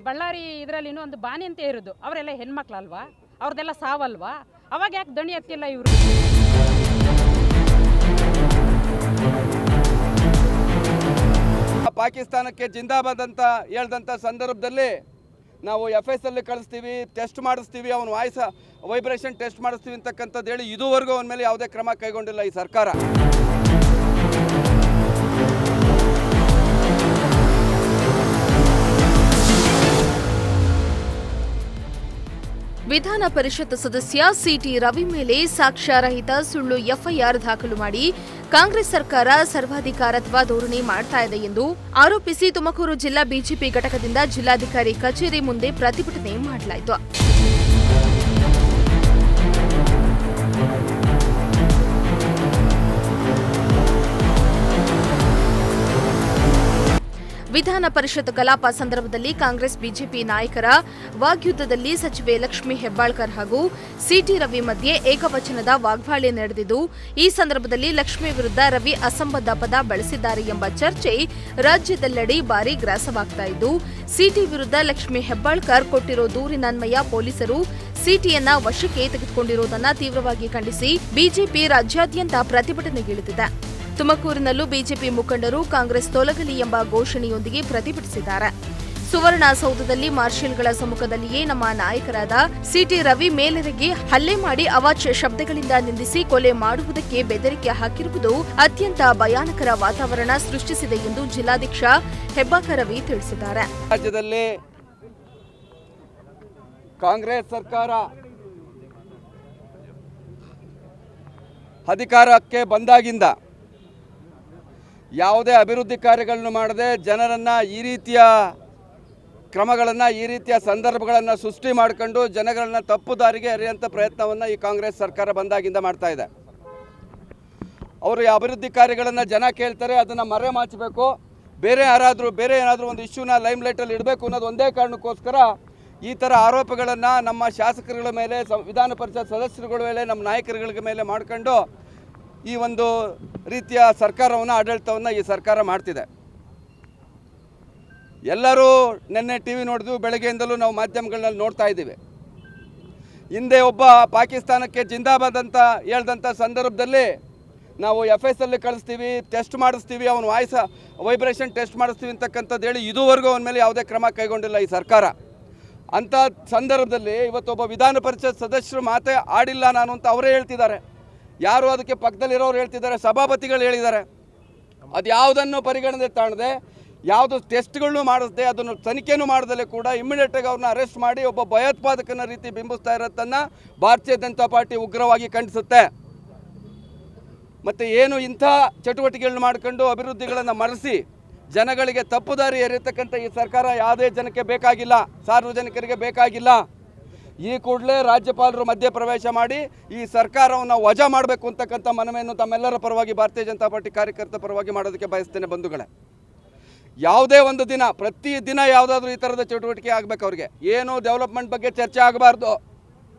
ಬಳ್ಳಾರಿ ಇದರಲ್ಲಿನೂ ಒಂದು ಬಾನಿ ಅಂತ ಇರೋದು, ಅವರೆಲ್ಲ ಹೆಣ್ಮಕ್ಳಲ್ವಾ, ಅವ್ರದ್ದೆಲ್ಲ ಸಾವಲ್ವಾ, ಅವಾಗ ಯಾಕೆ ದಣಿ ಎತ್ತಿಲ್ಲ ಇವರು? ಪಾಕಿಸ್ತಾನಕ್ಕೆ ಜಿಂದಾಬಾದ್ ಅಂತ ಹೇಳ್ದಂಥ ಸಂದರ್ಭದಲ್ಲಿ ನಾವು FS ಅಲ್ಲಿ ಕಳಿಸ್ತೀವಿ, ಟೆಸ್ಟ್ ಮಾಡಿಸ್ತೀವಿ, ಅವನ ವಾಯ್ಸ್ ವೈಬ್ರೇಷನ್ ಟೆಸ್ಟ್ ಮಾಡಿಸ್ತೀವಿ ಅಂತಕ್ಕಂಥದ್ದು ಹೇಳಿ ಇದುವರೆಗೂ ಅವನ ಮೇಲೆ ಯಾವುದೇ ಕ್ರಮ ಕೈಗೊಂಡಿಲ್ಲ ಈ ಸರ್ಕಾರ. ವಿಧಾನ ಪರಿಷತ್ ಸದಸ್ಯ ಸಿಟಿ ರವಿ ಮೇಲೆ ಸಾಕ್ಷ್ಯರಹಿತ ಸುಳ್ಳು ಎಫ್ಐಆರ್ ದಾಖಲು ಮಾಡಿ ಕಾಂಗ್ರೆಸ್ ಸರ್ಕಾರ ಸರ್ವಾಧಿಕಾರತ್ವ ಧೋರಣೆ ಮಾಡ್ತಾ ಇದೆ ಎಂದು ಆರೋಪಿಸಿ ತುಮಕೂರು ಜಿಲ್ಲಾ ಬಿಜೆಪಿ ಘಟಕದಿಂದ ಜಿಲ್ಲಾಧಿಕಾರಿ ಕಚೇರಿ ಮುಂದೆ ಪ್ರತಿಭಟನೆ ಮಾಡಲಾಯಿತು. ವಿಧಾನ ಪರಿಷತ್ ಕಲಾಪ ಸಂದರ್ಭದಲ್ಲಿ ಕಾಂಗ್ರೆಸ್ ಬಿಜೆಪಿ ನಾಯಕರ ವಾಗ್ಯುದ್ಧದಲ್ಲಿ ಸಚಿವೆ ಲಕ್ಷ್ಮೀ ಹೆಬ್ಬಾಳ್ಕರ್ ಹಾಗೂ ಸಿಟಿ ರವಿ ಮಧ್ಯೆ ಏಕವಚನದ ವಾಗ್ದಾಳಿ ನಡೆದಿದ್ದು, ಈ ಸಂದರ್ಭದಲ್ಲಿ ಲಕ್ಷ್ಮೀ ವಿರುದ್ಧ ರವಿ ಅಸಂಬದ್ಧ ಪದ ಬಳಸಿದ್ದಾರೆ ಎಂಬ ಚರ್ಚೆ ರಾಜ್ಯದೆಲ್ಲೆಡೆ ಭಾರೀ ಗ್ರಾಸವಾಗ್ತಾ ಇದ್ದು, ಸಿಟಿ ವಿರುದ್ಧ ಲಕ್ಷ್ಮೀ ಹೆಬ್ಬಾಳ್ಕರ್ ಕೊಟ್ಟಿರೋ ದೂರಿನನ್ವಯ ಪೊಲೀಸರು ಸಿಟಿಯನ್ನ ವಶಕ್ಕೆ ತೆಗೆದುಕೊಂಡಿರುವುದನ್ನು ತೀವ್ರವಾಗಿ ಖಂಡಿಸಿ ಬಿಜೆಪಿ ರಾಜ್ಯಾದ್ಯಂತ ಪ್ರತಿಭಟನೆಗಿಳಿದಿದೆ. ತುಮಕೂರಿನಲ್ಲೂ ಬಿಜೆಪಿ ಮುಖಂಡರು ಕಾಂಗ್ರೆಸ್ ತೊಲಗಲಿ ಎಂಬ ಘೋಷಣೆಯೊಂದಿಗೆ ಪ್ರತಿಭಟಿಸಿದ್ದಾರೆ. ಸುವರ್ಣಸೌಧದಲ್ಲಿ ಮಾರ್ಷಲ್ಗಳ ಸಮ್ಮುಖದಲ್ಲಿಯೇ ನಮ್ಮ ನಾಯಕರಾದ ಸಿಟಿ ರವಿ ಮೇಲೆರಗಿ ಹಲ್ಲೆ ಮಾಡಿ ಅವಾಚ್ಯ ಶಬ್ದಗಳಿಂದ ನಿಂದಿಸಿ ಕೊಲೆ ಮಾಡುವುದಕ್ಕೆ ಬೆದರಿಕೆ ಹಾಕಿರುವುದು ಅತ್ಯಂತ ಭಯಾನಕರ ವಾತಾವರಣ ಸೃಷ್ಟಿಸಿದೆ ಎಂದು ಜಿಲ್ಲಾಧ್ಯಕ್ಷ ಹೆಬ್ಬಾಕ ರವಿ ತಿಳಿಸಿದ್ದಾರೆ. ರಾಜ್ಯದಲ್ಲಿ ಕಾಂಗ್ರೆಸ್ ಸರ್ಕಾರ ಅಧಿಕಾರಕ್ಕೆ ಬಂದಾಗಿಂದ ಯಾವುದೇ ಅಭಿವೃದ್ಧಿ ಕಾರ್ಯಗಳನ್ನು ಮಾಡದೆ ಜನರನ್ನು ಈ ರೀತಿಯ ಕ್ರಮಗಳನ್ನು, ಈ ರೀತಿಯ ಸಂದರ್ಭಗಳನ್ನು ಸೃಷ್ಟಿ ಮಾಡಿಕೊಂಡು ಜನಗಳನ್ನ ತಪ್ಪು ದಾರಿಗೆ ಎರೆಯುವಂಥ ಪ್ರಯತ್ನವನ್ನು ಈ ಕಾಂಗ್ರೆಸ್ ಸರ್ಕಾರ ಬಂದಾಗಿಂದ ಮಾಡ್ತಾ ಇದೆ. ಅವರು ಈ ಅಭಿವೃದ್ಧಿ ಕಾರ್ಯಗಳನ್ನು ಜನ ಕೇಳ್ತಾರೆ, ಅದನ್ನು ಮರೆಮಾಚಬೇಕು, ಬೇರೆ ಏನಾದರೂ ಒಂದು ಇಶ್ಯೂನ ಲೈಮ್ಲೈಟಲ್ಲಿ ಇಡಬೇಕು ಅನ್ನೋದು ಒಂದೇ ಕಾರಣಕ್ಕೋಸ್ಕರ ಈ ಥರ ಆರೋಪಗಳನ್ನು ನಮ್ಮ ಶಾಸಕರುಗಳ ಮೇಲೆ, ವಿಧಾನ ಪರಿಷತ್ ಸದಸ್ಯರುಗಳ ಮೇಲೆ, ನಮ್ಮ ನಾಯಕರುಗಳ ಮೇಲೆ ಮಾಡ್ಕೊಂಡು ಈ ಒಂದು ರೀತಿಯ ಸರ್ಕಾರವನ್ನು, ಆಡಳಿತವನ್ನು ಈ ಸರ್ಕಾರ ಮಾಡ್ತಿದೆ. ಎಲ್ಲರೂ ನಿನ್ನೆ TV ನೋಡಿದ್ವಿ, ಬೆಳಗ್ಗೆಯಿಂದಲೂ ನಾವು ಮಾಧ್ಯಮಗಳಲ್ಲಿ ನೋಡ್ತಾ ಇದ್ದೀವಿ. ಹಿಂದೆ ಒಬ್ಬ ಪಾಕಿಸ್ತಾನಕ್ಕೆ ಜಿಂದಾಬಾದ್ ಅಂತ ಹೇಳ್ದಂಥ ಸಂದರ್ಭದಲ್ಲಿ ನಾವು FS ಅಲ್ಲಿ ಕಳಿಸ್ತೀವಿ, ಟೆಸ್ಟ್ ಮಾಡಿಸ್ತೀವಿ, ಅವನ ವಾಯ್ಸ್ ವೈಬ್ರೇಷನ್ ಟೆಸ್ಟ್ ಮಾಡಿಸ್ತೀವಿ ಅಂತಕ್ಕಂಥದ್ದು ಹೇಳಿ ಇದುವರೆಗೂ ಅವನ ಮೇಲೆ ಯಾವುದೇ ಕ್ರಮ ಕೈಗೊಂಡಿಲ್ಲ ಈ ಸರ್ಕಾರ. ಅಂಥ ಸಂದರ್ಭದಲ್ಲಿ ಇವತ್ತೊಬ್ಬ ವಿಧಾನ ಪರಿಷತ್ ಸದಸ್ಯರು ಮಾತೇ ಆಡಿಲ್ಲ ನಾನು ಅಂತ ಅವರೇ ಹೇಳ್ತಿದ್ದಾರೆ. ಯಾರು ಅದಕ್ಕೆ ಪಕ್ಕದಲ್ಲಿರೋರು ಹೇಳ್ತಿದ್ದಾರೆ, ಸಭಾಪತಿಗಳು ಹೇಳಿದ್ದಾರೆ. ಅದು ಯಾವುದನ್ನು ಪರಿಗಣನೆ ತಾಣದೆ, ಯಾವುದು ಟೆಸ್ಟ್ಗಳನ್ನು ಮಾಡಿಸದೆ, ಅದನ್ನು ತನಿಖೆನೂ ಮಾಡದಲ್ಲೇ ಕೂಡ ಇಮ್ಮಿಡಿಯೇಟಾಗಿ ಅವ್ರನ್ನ ಅರೆಸ್ಟ್ ಮಾಡಿ ಒಬ್ಬ ಭಯೋತ್ಪಾದಕನ ರೀತಿ ಬಿಂಬಿಸ್ತಾ ಇರೋದನ್ನು ಭಾರತೀಯ ಜನತಾ ಪಾರ್ಟಿ ಉಗ್ರವಾಗಿ ಖಂಡಿಸುತ್ತೆ. ಮತ್ತು ಏನು ಇಂಥ ಚಟುವಟಿಕೆಗಳನ್ನ ಮಾಡಿಕೊಂಡು ಅಭಿವೃದ್ಧಿಗಳನ್ನು ಮರೆಸಿ ಜನಗಳಿಗೆ ತಪ್ಪು ದಾರಿ ಎರೆಯತಕ್ಕಂಥ ಈ ಸರ್ಕಾರ ಯಾವುದೇ ಜನಕ್ಕೆ ಬೇಕಾಗಿಲ್ಲ, ಸಾರ್ವಜನಿಕರಿಗೆ ಬೇಕಾಗಿಲ್ಲ. ಈ ಕೂಡಲೇ ರಾಜ್ಯಪಾಲರು ಮಧ್ಯಪ್ರವೇಶ ಮಾಡಿ ಈ ಸರ್ಕಾರವನ್ನು ವಜಾ ಮಾಡಬೇಕು ಅಂತಕ್ಕಂಥ ಮನವಿಯನ್ನು ತಮ್ಮೆಲ್ಲರ ಪರವಾಗಿ, ಭಾರತೀಯ ಜನತಾ ಪಾರ್ಟಿ ಕಾರ್ಯಕರ್ತರ ಪರವಾಗಿ ಮಾಡೋದಕ್ಕೆ ಬಯಸ್ತೇನೆ. ಬಂಧುಗಳೇ, ಯಾವುದೇ ಒಂದು ದಿನ, ಪ್ರತಿ ದಿನ ಯಾವುದಾದ್ರೂ ಈ ಥರದ ಚಟುವಟಿಕೆ ಆಗಬೇಕು. ಅವ್ರಿಗೆ ಏನು ಡೆವಲಪ್ಮೆಂಟ್ ಬಗ್ಗೆ ಚರ್ಚೆ ಆಗಬಾರ್ದು.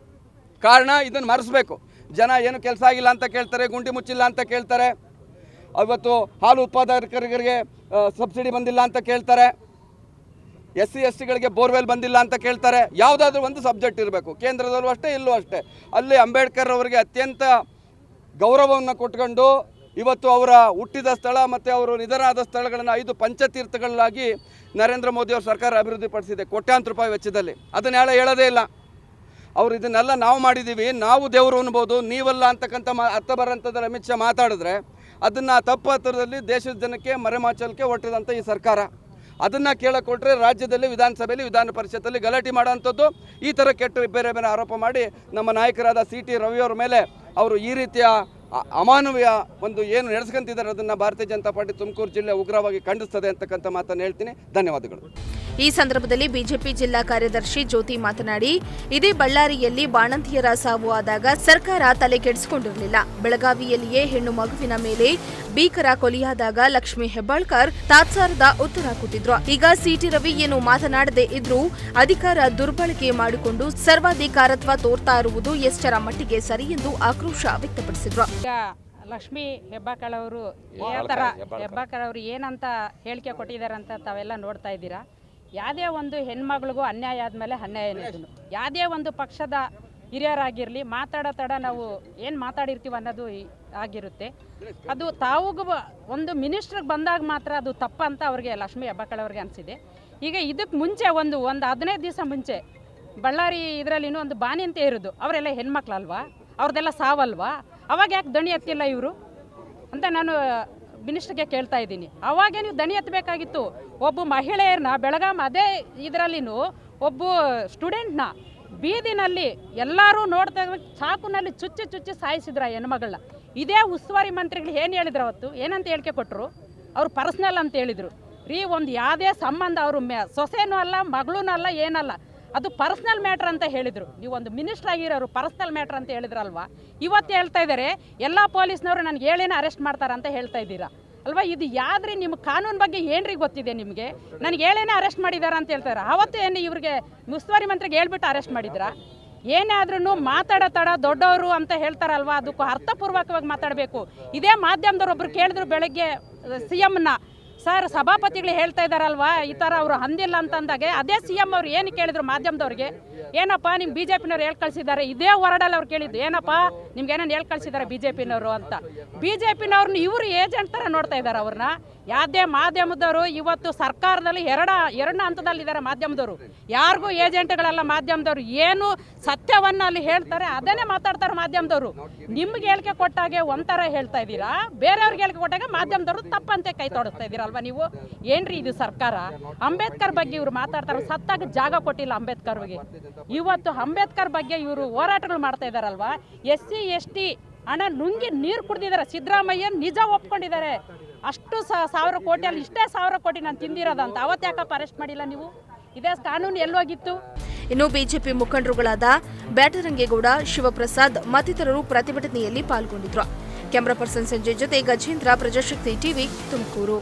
ಕಾರಣ ಇದನ್ನು ಮರೆಸಬೇಕು. ಜನ ಏನು ಕೆಲಸ ಆಗಿಲ್ಲ ಅಂತ ಕೇಳ್ತಾರೆ, ಗುಂಡಿ ಮುಚ್ಚಿಲ್ಲ ಅಂತ ಕೇಳ್ತಾರೆ, ಇವತ್ತು ಹಾಲು ಉತ್ಪಾದಕರಿಗೆ ಸಬ್ಸಿಡಿ ಬಂದಿಲ್ಲ ಅಂತ ಕೇಳ್ತಾರೆ, SC STಗಳಿಗೆ ಬೋರ್ವೆಲ್ ಬಂದಿಲ್ಲ ಅಂತ ಕೇಳ್ತಾರೆ. ಯಾವುದಾದ್ರೂ ಒಂದು ಸಬ್ಜೆಕ್ಟ್ ಇರಬೇಕು. ಕೇಂದ್ರದಲ್ಲೂ ಅಷ್ಟೇ, ಇಲ್ಲೂ ಅಷ್ಟೇ. ಅಲ್ಲಿ ಅಂಬೇಡ್ಕರ್ ಅವರಿಗೆ ಅತ್ಯಂತ ಗೌರವವನ್ನು ಕೊಟ್ಕೊಂಡು ಇವತ್ತು ಅವರ ಹುಟ್ಟಿದ ಸ್ಥಳ ಮತ್ತು ಅವರು ನಿಧನರಾದ ಸ್ಥಳಗಳನ್ನು 5 ಪಂಚತೀರ್ಥಗಳಾಗಿ ನರೇಂದ್ರ ಮೋದಿ ಅವರ ಸರ್ಕಾರ ಅಭಿವೃದ್ಧಿಪಡಿಸಿದೆ ಕೋಟ್ಯಾಂತರ ರೂಪಾಯಿ ವೆಚ್ಚದಲ್ಲಿ. ಅದನ್ನೆಲ್ಲ ಹೇಳೋದೇ ಇಲ್ಲ. ಅವರು ಇದನ್ನೆಲ್ಲ ನಾವು ಮಾಡಿದ್ದೀವಿ, ನಾವು ದೇವರು ಅನ್ಬೋದು, ನೀವಲ್ಲ ಅಂತಕ್ಕಂಥ ಅರ್ಥ ಬರೋಂಥದ್ದು ಅಮಿತ್ ಶಾ ಮಾತಾಡಿದ್ರೆ ಅದನ್ನು ತಪ್ಪು ಹತ್ತಿರದಲ್ಲಿ ದೇಶದ ಜನಕ್ಕೆ ಮರೆಮಾಚಲಿಕೆ ಹೊರಟಿದಂಥ ಈ ಸರ್ಕಾರ. ಅದನ್ನು ಕೇಳಕೊಟ್ರೆ ರಾಜ್ಯದಲ್ಲಿ ವಿಧಾನಸಭೆಯಲ್ಲಿ, ವಿಧಾನ ಪರಿಷತ್ತಲ್ಲಿ ಗಲಾಟೆ ಮಾಡೋಂಥದ್ದು, ಈ ಥರ ಕೆಟ್ಟ ಬೇರೆ ಬೇರೆ ಆರೋಪ ಮಾಡಿ ನಮ್ಮ ನಾಯಕರಾದ ಸಿಟಿ ರವಿಯವರ ಮೇಲೆ ಅವರು ಈ ರೀತಿಯ ಅಮಾನವೀಯ ಒಂದು ಏನು ನಡೆಸ್ಕೊಂತಿದ್ದಾರೆ ಅದನ್ನು ಭಾರತೀಯ ಜನತಾ ಪಾರ್ಟಿ ತುಮಕೂರು ಜಿಲ್ಲೆ ಉಗ್ರವಾಗಿ ಖಂಡಿಸ್ತದೆ ಅಂತಕ್ಕಂಥ ಮಾತನ್ನು ಹೇಳ್ತೀನಿ. ಧನ್ಯವಾದಗಳು. ಈ ಸಂದರ್ಭದಲ್ಲಿ ಬಿಜೆಪಿ ಜಿಲ್ಲಾ ಕಾರ್ಯದರ್ಶಿ ಜ್ಯೋತಿ ಮಾತನಾಡಿ, ಇದೇ ಬಳ್ಳಾರಿಯಲ್ಲಿ ಬಾಣಂತಿಯರ ಸಾವು ಆದಾಗ ಸರ್ಕಾರ ತಲೆ ಕೆಡಿಸಿಕೊಂಡಿರಲಿಲ್ಲ. ಬೆಳಗಾವಿಯಲ್ಲಿಯೇ ಹೆಣ್ಣು ಮಗುವಿನ ಮೇಲೆ ಭೀಕರ ಕೊಲೆಯಾದಾಗ ಲಕ್ಷ್ಮೀ ಹೆಬ್ಬಾಳ್ಕರ್ ತಾತ್ಸಾರದ ಉತ್ತರ ಕೊಟ್ಟಿದ್ರು. ಈಗ ಸಿಟಿ ರವಿ ಏನು ಮಾತನಾಡದೇ ಇದ್ರೂ ಅಧಿಕಾರ ದುರ್ಬಳಕೆ ಮಾಡಿಕೊಂಡು ಸರ್ವಾಧಿಕಾರತ್ವ ತೋರ್ತಾ ಇರುವುದು ಎಷ್ಟರ ಮಟ್ಟಿಗೆ ಸರಿ ಎಂದು ಆಕ್ರೋಶ ವ್ಯಕ್ತಪಡಿಸಿದ್ರು. ಲಕ್ಷ್ಮೀ ಹೆಬ್ಬಾಳ್ಕರ್ ಅವರು ಏನಂತ ಹೇಳಿಕೆ ಕೊಟ್ಟಿದ್ದಾರೆ ಅಂತ ತಾವೆಲ್ಲ ನೋಡ್ತಾ ಇದ್ದೀರಾ. ಯಾವುದೇ ಒಂದು ಹೆಣ್ಮಗಳಿಗೂ ಅನ್ಯಾಯ ಆದಮೇಲೆ ಅನ್ಯಾಯ ಅನ್ನೋದು ಯಾವುದೇ ಒಂದು ಪಕ್ಷದ ಹಿರಿಯರಾಗಿರಲಿ ಮಾತಾಡೋ ತಡ ನಾವು ಏನು ಮಾತಾಡಿರ್ತೀವಿ ಅನ್ನೋದು ಆಗಿರುತ್ತೆ. ಅದು ತಾವುಗೂ ಒಂದು ಮಿನಿಸ್ಟ್ರಿಗೆ ಬಂದಾಗ ಮಾತ್ರ ಅದು ತಪ್ಪಂತ ಅವ್ರಿಗೆ ಲಕ್ಷ್ಮೀ ಹೆಬ್ಬಾಳ್ಕರ್ ಅವ್ರಿಗೆ ಅನಿಸಿದೆ. ಈಗ ಇದಕ್ಕೆ ಮುಂಚೆ ಒಂದು 15 ದಿವಸ ಮುಂಚೆ ಬಳ್ಳಾರಿ ಇದರಲ್ಲಿನೂ ಒಂದು ಬಾನಿ ಅಂತ ಇರೋದು ಅವರೆಲ್ಲ ಹೆಣ್ಮಕ್ಳಲ್ವಾ, ಅವ್ರದ್ದೆಲ್ಲ ಸಾವಲ್ವಾ, ಅವಾಗ ಯಾಕೆ ದಣಿ ಎತ್ತಿಲ್ಲ ಇವರು ಅಂತ ನಾನು ಮಿನಿಸ್ಟ್ರಿಗೆ ಕೇಳ್ತಾ ಇದ್ದೀನಿ. ಅವಾಗೇ ನೀವು ದಣಿ ಎತ್ತಬೇಕಾಗಿತ್ತು. ಒಬ್ಬ ಮಹಿಳೆಯರನ್ನ ಬೆಳಗಾಂ ಅದೇ ಇದರಲ್ಲಿನೂ ಒಬ್ಬ ಸ್ಟೂಡೆಂಟ್ನ ಬೀದಿನಲ್ಲಿ ಎಲ್ಲರೂ ನೋಡ್ತಾ ಚಾಕುನಲ್ಲಿ ಚುಚ್ಚಿ ಸಾಯಿಸಿದ್ರ ಹೆಣ್ಮಗಳನ್ನ. ಇದೇ ಉಸ್ತುವಾರಿ ಮಂತ್ರಿಗಳು ಏನು ಹೇಳಿದ್ರು ಅವತ್ತು, ಏನಂತ ಹೇಳಿಕೆ ಕೊಟ್ಟರು, ಅವ್ರು ಪರ್ಸ್ನಲ್ ಅಂತ ಹೇಳಿದರು. ಒಂದು ಯಾವುದೇ ಸಂಬಂಧ ಅವರು ಸೊಸೆನೂ ಅಲ್ಲ ಮಗಳೂ ಅಲ್ಲ ಏನಲ್ಲ, ಅದು ಪರ್ಸ್ನಲ್ ಮ್ಯಾಟ್ರ್ ಅಂತ ಹೇಳಿದರು. ನೀವು ಒಂದು ಮಿನಿಸ್ಟರ್ ಆಗಿರೋರು ಪರ್ಸ್ನಲ್ ಮ್ಯಾಟ್ರ್ ಅಂತ ಹೇಳಿದ್ರಲ್ವಾ, ಇವತ್ತು ಹೇಳ್ತಾ ಇದ್ದಾರೆ ಎಲ್ಲ ಪೊಲೀಸ್ನವರು ನನಗೆ ಹೇಳೇನೆ ಅರೆಸ್ಟ್ ಮಾಡ್ತಾರೆ ಅಂತ ಹೇಳ್ತಾ ಇದ್ದೀರಾ ಅಲ್ವಾ. ಇದು ಯಾವ್ದ್ರಿ ನಿಮ್ಮ ಕಾನೂನು ಬಗ್ಗೆ ಏನ್ರಿ ಗೊತ್ತಿದೆ ನಿಮಗೆ? ನನಗೆ ಹೇಳೇನೆ ಅರೆಸ್ಟ್ ಮಾಡಿದಾರ ಅಂತ ಹೇಳ್ತಾರೆ. ಅವತ್ತು ಏನು ಇವ್ರಿಗೆ ಉಸ್ತುವಾರಿ ಮಂತ್ರಿಗೆ ಹೇಳ್ಬಿಟ್ಟು ಅರೆಸ್ಟ್ ಮಾಡಿದ್ರಾ? ಏನೇ ಆದ್ರೂ ಮಾತಾಡೋ ತಡ ದೊಡ್ಡವರು ಅಂತ ಹೇಳ್ತಾರಲ್ವಾ, ಅದಕ್ಕೂ ಅರ್ಥಪೂರ್ವಕವಾಗಿ ಮಾತಾಡಬೇಕು. ಇದೇ ಮಾಧ್ಯಮದವ್ರು ಒಬ್ರು ಕೇಳಿದ್ರು ಬೆಳಗ್ಗೆ CMನ, ಸರ್ ಸಭಾಪತಿಗಳು ಹೇಳ್ತಾ ಇದ್ದಾರಲ್ವಾ ಈ ಥರ ಅವರು ಅಂದಿಲ್ಲ ಅಂತಂದಾಗೆ, ಅದೇ CM ಅವ್ರು ಏನು ಕೇಳಿದ್ರು ಮಾಧ್ಯಮದವ್ರಿಗೆ, ಏನಪ್ಪ ನಿಮ್ಮ BJPನವ್ರು ಹೇಳ್ ಕಳಿಸಿದ್ದಾರೆ, ಇದೇ ವರ್ಡಲ್ಲಿ ಅವ್ರು ಕೇಳಿದ್ದು, ಏನಪ್ಪ ನಿಮ್ಗೆ ಏನೇನು ಹೇಳ್ ಕಳಿಸಿದ್ದಾರೆ BJPನವರು ಅಂತ. BJPನವ್ರನ್ನ ಇವರು ಏಜೆಂಟ್ ಥರ ನೋಡ್ತಾ ಇದ್ದಾರೆ ಅವ್ರನ್ನ. ಯಾವುದೇ ಮಾಧ್ಯಮದವರು ಇವತ್ತು ಸರ್ಕಾರದಲ್ಲಿ ಎರಡನೇ ಹಂತದಲ್ಲಿದ್ದಾರೆ ಮಾಧ್ಯಮದವರು. ಯಾರಿಗೂ ಏಜೆಂಟ್ಗಳೆಲ್ಲ ಮಾಧ್ಯಮದವರು. ಏನು ಸತ್ಯವನ್ನು ಅಲ್ಲಿ ಹೇಳ್ತಾರೆ ಅದನ್ನೇ ಮಾತಾಡ್ತಾರೆ ಮಾಧ್ಯಮದವರು. ನಿಮ್ಗೆ ಹೇಳಿಕೆ ಕೊಟ್ಟಾಗೆ ಒಂಥರ ಹೇಳ್ತಾ ಇದ್ದೀರಾ, ಬೇರೆಯವ್ರಿಗೆ ಹೇಳಿಕೆ ಕೊಟ್ಟಾಗ ಮಾಧ್ಯಮದವರು ತಪ್ಪಂತೆ ಕೈ ತೊಡಸ್ತಾ ಇದ್ದೀರಲ್ವಾ ನೀವು. ಏನ್ರಿ ಇದು ಸರ್ಕಾರ? ಅಂಬೇಡ್ಕರ್ ಬಗ್ಗೆ ಇವರು ಮಾತಾಡ್ತಾರೆ, ಸತ್ತಾಗ ಜಾಗ ಕೊಟ್ಟಿಲ್ಲ ಅಂಬೇಡ್ಕರ್ಗೆ. ಇವತ್ತು ಅಂಬೇಡ್ಕರ್ ಬಗ್ಗೆ ಇವರು ಹೋರಾಟಗಳು ಮಾಡ್ತಾ ಇದ್ದಾರಲ್ವಾ. SC ST ಹಣ ನುಂಗಿ ನೀರು ಕುಡ್ದಿದ್ದಾರೆ. ಸಿದ್ದರಾಮಯ್ಯ ನಿಜ ಒಪ್ಕೊಂಡಿದ್ದಾರೆ. ಅಷ್ಟು 1000 ಕೋಟಿಯಲ್ಲಿ ಇಷ್ಟೇ 1000 ಕೋಟಿ ನಾನು ತಿಂದಿರೋದಂತ. ಅವತ್ತು ಯಾಕಪ್ಪ ಅರೆಸ್ಟ್ ಮಾಡಿಲ್ಲ ನೀವು? ಇದೇ ಕಾನೂನು ಎಲ್ಲೋಗಿತ್ತು? ಇನ್ನು ಬಿಜೆಪಿ ಮುಖಂಡರುಗಳಾದ ಬ್ಯಾಟರಂಗೇಗೌಡ, ಶಿವಪ್ರಸಾದ್ ಮತ್ತಿತರರು ಪ್ರತಿಭಟನೆಯಲ್ಲಿ ಪಾಲ್ಗೊಂಡಿದ್ರು. ಕ್ಯಾಮರಾ ಪರ್ಸನ್ ಸಂಜಯ್ ಜೊತೆ ಗಜೇಂದ್ರ, ಪ್ರಜಾಶಕ್ತಿ ಟಿವಿ, ತುಮಕೂರು.